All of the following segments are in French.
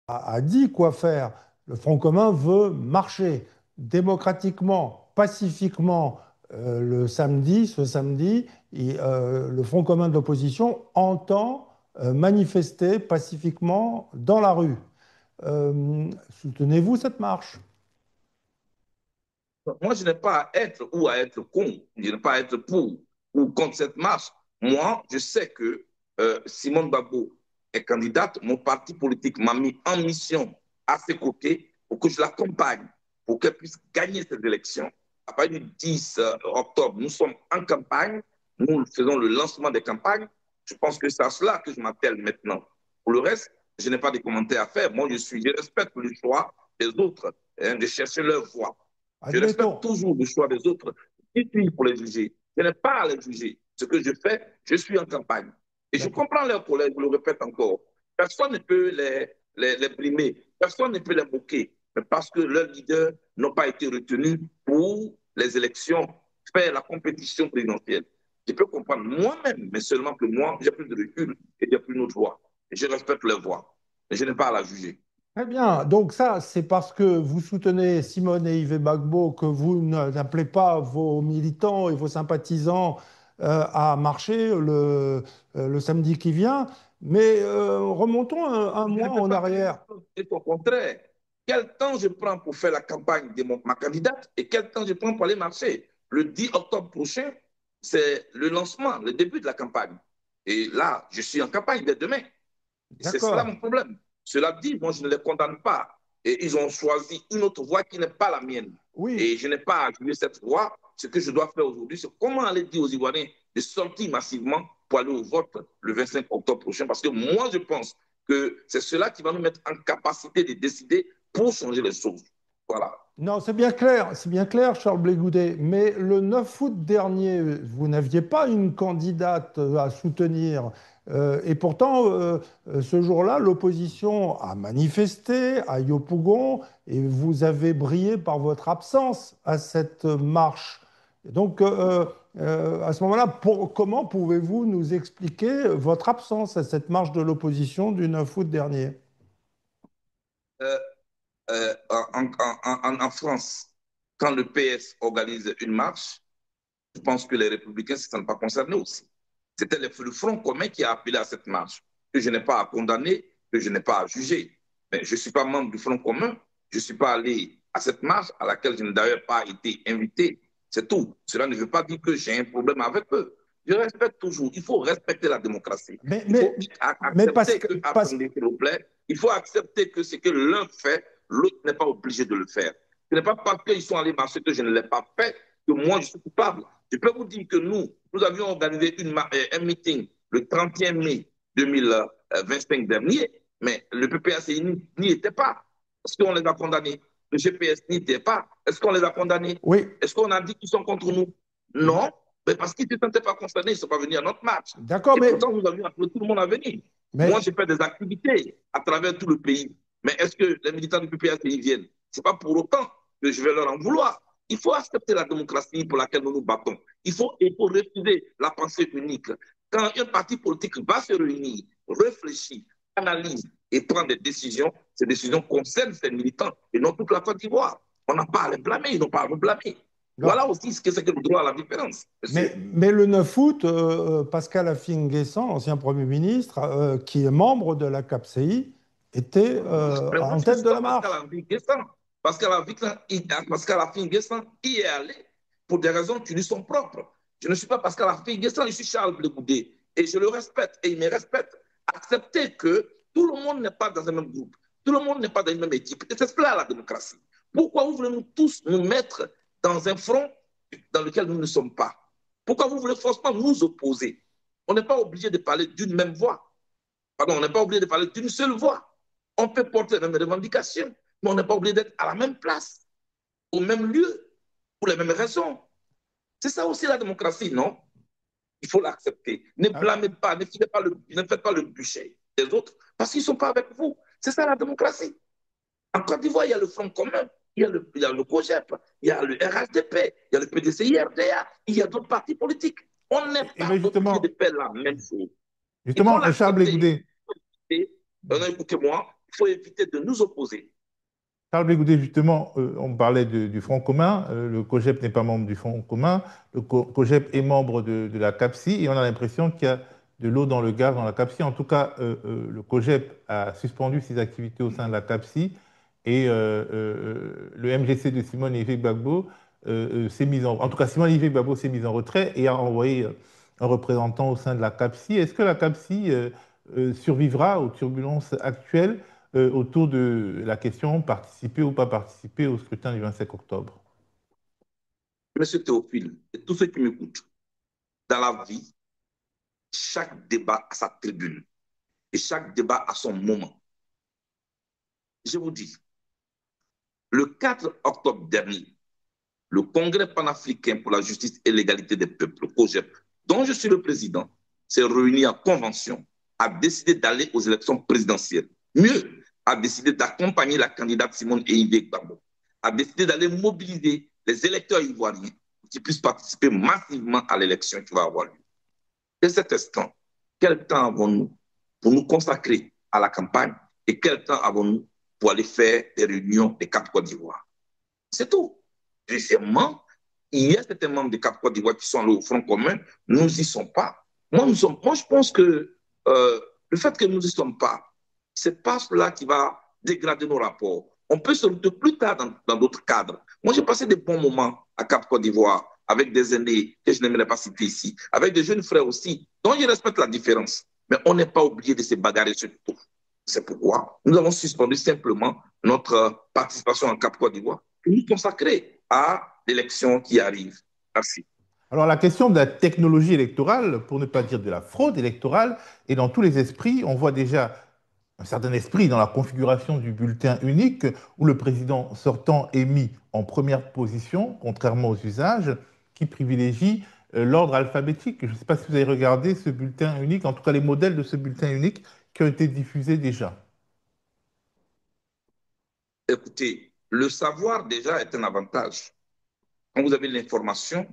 a dit quoi faire. Le Front commun veut marcher démocratiquement, pacifiquement ce samedi, le Front commun de l'opposition entend manifester pacifiquement dans la rue. Soutenez-vous cette marche? Moi, je n'ai pas à être ou à être con. Je n'ai pas à être pour ou contre cette marche. Moi, je sais que Simone Gbagbo est candidate. Mon parti politique m'a mis en mission à ses côtés pour que je l'accompagne, pour qu'elle puisse gagner cette élection. À partir du 10 octobre, nous sommes en campagne. Nous faisons le lancement des campagnes. Je pense que c'est à cela que je m'appelle maintenant. Pour le reste, je n'ai pas de commentaires à faire. Moi, je respecte le choix des autres, hein, de chercher leur voie. Je respecte Admettons. toujours le choix des autres. Qui suis pour les juger? Je n'ai pas à les juger. Ce que je fais, je suis en campagne. Et je D'accord. comprends leurs collègues, je le répète encore. Personne ne peut les brimer, personne ne peut les moquer, mais parce que leurs leaders n'ont pas été retenus pour les élections, faire la compétition présidentielle. Je peux comprendre moi-même, mais seulement que moi, j'ai plus de recul et j'ai plus une autre voix. Et je respecte leur voix. Mais je n'ai pas à la juger. Très bien. Donc ça, c'est parce que vous soutenez Simone et Yves Gbagbo que vous n'appelez pas vos militants et vos sympathisants à marcher le samedi qui vient. Mais remontons un Je ne mois fais en pas que arrière. c'est au contraire. Quel temps je prends pour faire la campagne de ma candidate et quel temps je prends pour aller marcher? Le 10 octobre prochain, c'est le lancement, le début de la campagne. Et là, je suis en campagne dès demain. Et c'est cela D'accord. mon problème. Cela dit, moi, je ne les condamne pas. Et ils ont choisi une autre voie qui n'est pas la mienne. Oui, Et je n'ai pas à jouer cette voie. Ce que je dois faire aujourd'hui, c'est comment aller dire aux Ivoiriens de sortir massivement pour aller au vote le 25 octobre prochain. Parce que moi, je pense que c'est cela qui va nous mettre en capacité de décider pour changer les choses. Voilà. non, c'est bien clair, Charles Blégoudet. Mais le 9 août dernier, vous n'aviez pas une candidate à soutenir. Et pourtant, ce jour-là, l'opposition a manifesté à Yopougon et vous avez brillé par votre absence à cette marche. Et donc, à ce moment-là, comment pouvez-vous nous expliquer votre absence à cette marche de l'opposition du 9 août dernier? Euh, en France, quand le PS organise une marche, je pense que les républicains ne se sentent pas concernés aussi. C'était le Front commun qui a appelé à cette marche, que je n'ai pas à condamner, que je n'ai pas à juger. Mais je ne suis pas membre du Front commun, je ne suis pas allé à cette marche à laquelle je n'ai d'ailleurs pas été invité. C'est tout. Cela ne veut pas dire que j'ai un problème avec eux. Je respecte toujours. Il faut respecter la démocratie. Mais, Il faut mais, mais accepter que, attendez, s'il vous plaît, il faut accepter que ce que l'un fait, l'autre n'est pas obligé de le faire. Ce n'est pas parce qu'ils sont allés marcher que je ne l'ai pas fait que moi je suis coupable. Je peux vous dire que nous avions organisé un meeting le 31 mai 2025 dernier, mais le PPAC n'y était pas. Est-ce qu'on les a condamnés? Le GPS n'y était pas. Est-ce qu'on les a condamnés? oui, Est-ce qu'on a dit qu'ils sont contre nous? Non, mais parce qu'ils ne se sentaient pas concernés, ils ne sont pas venus à notre match. d'accord, Et pourtant, nous avions appelé tout le monde à venir. Moi, mais j'ai fait des activités à travers tout le pays. Mais est-ce que les militants du PPAC y viennent? Ce n'est pas pour autant que je vais leur en vouloir. Il faut accepter la démocratie pour laquelle nous nous battons. Il faut refuser la pensée unique. Quand un parti politique va se réunir, réfléchir, analyse et prend des décisions, ces décisions concernent ses militants et non toute la Côte d'Ivoire. On n'a pas à les blâmer, ils n'ont pas à nous blâmer. non. Voilà aussi ce que c'est que le droit à la différence, monsieur. Mais le 9 août, Pascal Affi-N'Guessan, ancien Premier ministre, qui est membre de la CAPCI, était Mais moi, en je ne tête suis de pas la Pascal marche. Henri Guessin. Pascal Henri Guessin y est allé pour des raisons qui lui sont propres. Je ne suis pas Pascal Henri Guessin, je suis Charles Blegoudé. Et je le respecte et il me respecte. Accepter que tout le monde n'est pas dans un même groupe, tout le monde n'est pas dans une même équipe. Et c'est cela la démocratie. Pourquoi vous voulez nous tous nous mettre dans un front dans lequel nous ne sommes pas? Pourquoi vous voulez forcément nous opposer? On n'est pas obligé de parler d'une même voix. Pardon, on n'est pas obligé de parler d'une seule voix. On peut porter les mêmes revendications, mais on n'est pas obligé d'être à la même place, au même lieu, pour les mêmes raisons. C'est ça aussi la démocratie, non? Il faut l'accepter. Ne Ah, blâmez pas, ne faites pas le bûcher des autres, parce qu'ils ne sont pas avec vous. C'est ça la démocratie. En Côte d'Ivoire, il y a le Front commun, il y a le COGEP, il y a le RHDP, il y a le PDCI-RDA, il y a d'autres partis politiques. On n'est et pas bien obligé de justement, faire la même chose. Il faut justement, Charles l'accepter. Blégoudet, Non, écoutez-moi, Il faut éviter de nous opposer. Charles Blé justement, on parlait du Front commun. Le COJEP n'est pas membre du Front commun. Le COJEP est membre de la CAPSI et on a l'impression qu'il y a de l'eau dans le gaz dans la CAPSI. En tout cas, le COJEP a suspendu ses activités au sein de la CAPSI et le MGC de Simone Yves Gbagbo s'est mis en... En tout cas, Simone Yves Gbagbo s'est mis en retrait et a envoyé un représentant au sein de la CAPSI. Est-ce que la CAPSI survivra aux turbulences actuelles autour de la question participer ou pas participer au scrutin du 25 octobre? Monsieur Théophile, et tous ceux qui m'écoutent, dans la vie, chaque débat a sa tribune et chaque débat a son moment. Je vous dis, le 4 octobre dernier, le Congrès panafricain pour la justice et l'égalité des peuples, COJEP, dont je suis le président, s'est réuni en convention, a décidé d'aller aux élections présidentielles. Mieux, a décidé d'accompagner la candidate Simone Yves Gbagbo, a décidé d'aller mobiliser les électeurs ivoiriens pour qu'ils puissent participer massivement à l'élection qui va avoir lieu. Et cet instant, quel temps avons-nous pour nous consacrer à la campagne et quel temps avons-nous pour aller faire des réunions des Cap Côte d'Ivoire? C'est tout. Deuxièmement, il y a certains membres des Cap Côte d'Ivoire qui sont allés au Front commun, nous n'y sommes pas. Moi, je pense que le fait que nous n'y sommes pas, ce n'est pas cela qui va dégrader nos rapports. On peut se retrouver plus tard dans d'autres cadres. Moi, j'ai passé des bons moments à Cap Côte d'Ivoire avec des aînés que je n'aimerais pas citer ici, avec des jeunes frères aussi, dont je respecte la différence. Mais on n'est pas obligé de se bagarrer sur tout. C'est pourquoi nous avons suspendu simplement notre participation en Cap Côte d'Ivoire pour nous consacrer à l'élection qui arrive. Merci. Alors la question de la technologie électorale, pour ne pas dire de la fraude électorale, est dans tous les esprits. On voit déjà un certain esprit dans la configuration du bulletin unique où le président sortant est mis en première position, contrairement aux usages, qui privilégient l'ordre alphabétique. Je ne sais pas si vous avez regardé ce bulletin unique, en tout cas les modèles de ce bulletin unique qui ont été diffusés déjà. Écoutez, le savoir déjà est un avantage. Quand vous avez l'information,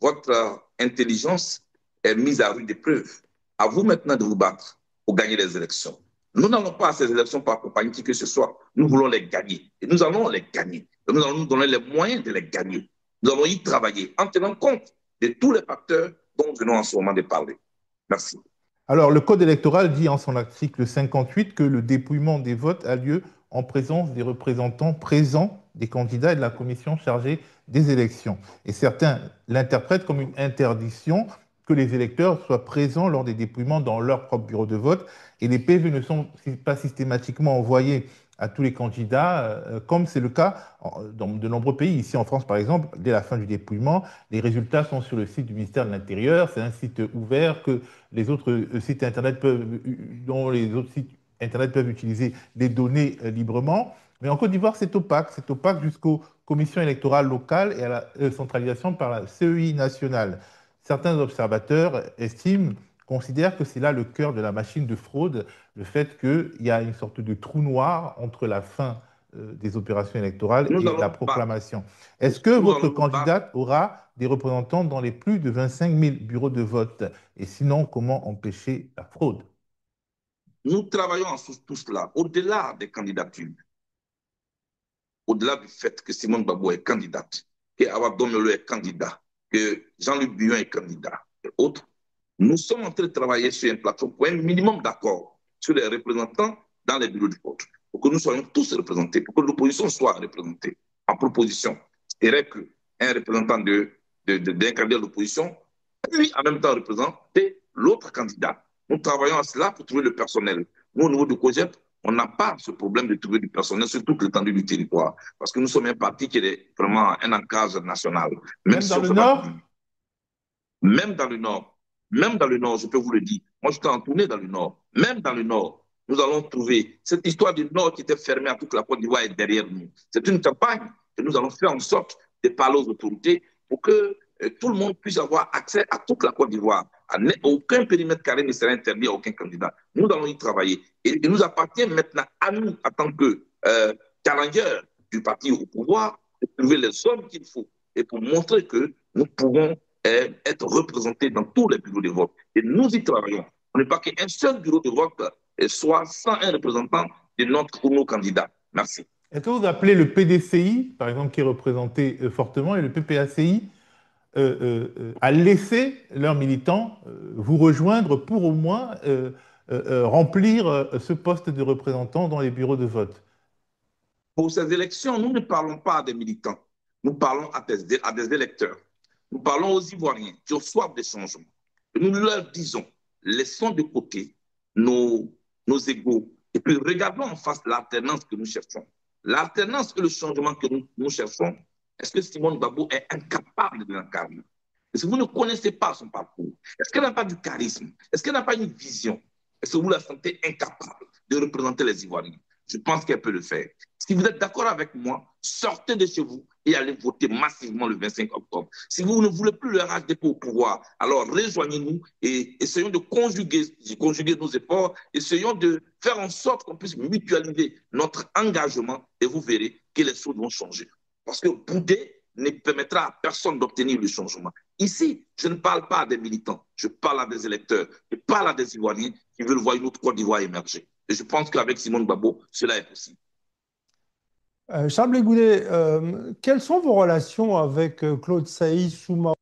votre intelligence est mise à rude épreuve. À vous maintenant de vous battre pour gagner les élections. Nous n'allons pas à ces élections pour accompagner qui que ce soit. Nous voulons les gagner. Et nous allons les gagner. Et nous allons nous donner les moyens de les gagner. Nous allons y travailler en tenant compte de tous les facteurs dont nous venons en ce moment de parler. Merci. Alors, le Code électoral dit en son article 58 que le dépouillement des votes a lieu en présence des représentants présents des candidats et de la commission chargée des élections. Et certains l'interprètent comme une interdiction que les électeurs soient présents lors des dépouillements dans leur propre bureau de vote. Et les PV ne sont pas systématiquement envoyés à tous les candidats, comme c'est le cas dans de nombreux pays. Ici en France, par exemple, dès la fin du dépouillement, les résultats sont sur le site du ministère de l'Intérieur. C'est un site ouvert que les autres sites Internet dont les autres sites Internet peuvent utiliser les données librement. Mais en Côte d'Ivoire, c'est opaque. C'est opaque jusqu'aux commissions électorales locales et à la centralisation par la CEI nationale. Certains observateurs considèrent que c'est là le cœur de la machine de fraude, le fait qu'il y a une sorte de trou noir entre la fin des opérations électorales et la proclamation. Est-ce que votre candidate aura des représentants dans les plus de 25 000 bureaux de vote? Et sinon, comment empêcher la fraude? Nous travaillons sur tout cela, au-delà des candidatures, au-delà du fait que Simone Gbagbo est candidate, que Awa Domelo est candidat, que Jean-Luc Buyon est candidat et autres. Nous sommes en train de travailler sur une plateforme pour un minimum d'accord sur les représentants dans les bureaux de vote, pour que nous soyons tous représentés, pour que l'opposition soit représentée. En proposition, c'est vrai qu'un représentant d'un candidat de l'opposition, puis en même temps représenter l'autre candidat. Nous travaillons à cela pour trouver le personnel. Nous, au niveau du COJEP, on n'a pas ce problème de trouver du personnel sur toute l'étendue du territoire, parce que nous sommes un parti qui est vraiment un ancrage national. Même dans le Nord? Même dans le Nord. Même dans le Nord, je peux vous le dire. Moi, j'étais en tournée dans le Nord. Même dans le Nord, nous allons trouver cette histoire du Nord qui était fermée à toute la Côte d'Ivoire est derrière nous. C'est une campagne que nous allons faire en sorte de parler aux autorités pour que tout le monde puisse avoir accès à toute la Côte d'Ivoire. Aucun périmètre carré ne sera interdit à aucun candidat. Nous allons y travailler. Et il nous appartient maintenant à nous, en tant que challengers du parti au pouvoir, de trouver les hommes qu'il faut et pour montrer que nous pouvons être représentés dans tous les bureaux de vote. Et nous y travaillons. On n'est pas qu'un seul bureau de vote soit sans un représentant de notre ou nos candidats. Merci. Est-ce que vous appelez le PDCI, par exemple, qui est représenté fortement, et le PPACI à laisser leurs militants vous rejoindre pour au moins remplir ce poste de représentant dans les bureaux de vote? Pour ces élections, nous ne parlons pas à des militants, nous parlons à des électeurs. Nous parlons aux Ivoiriens qui ont soif de changement. Et nous leur disons, laissons de côté nos égaux et puis regardons en face l'alternance que nous cherchons. L'alternance et le changement que nous cherchons, est-ce que Simone Gbagbo est incapable de l'incarner? Est-ce que vous ne connaissez pas son parcours? Est-ce qu'elle n'a pas du charisme? Est-ce qu'elle n'a pas une vision? Est-ce que vous la sentez incapable de représenter les Ivoiriens? Je pense qu'elle peut le faire. Si vous êtes d'accord avec moi, sortez de chez vous et allez voter massivement le 25 octobre. Si vous ne voulez plus le RHDP au pouvoir, alors rejoignez-nous et essayons de conjuguer nos efforts, essayons de faire en sorte qu'on puisse mutualiser notre engagement et vous verrez que les choses vont changer. Parce que bouder ne permettra à personne d'obtenir le changement. Ici, je ne parle pas à des militants, je parle à des électeurs, je parle à des Ivoiriens qui veulent voir une autre Côte d'Ivoire émerger. Et je pense qu'avec Simone Gbagbo, cela est possible. Charles Blé Goudet, quelles sont vos relations avec Claude Saïs Souma?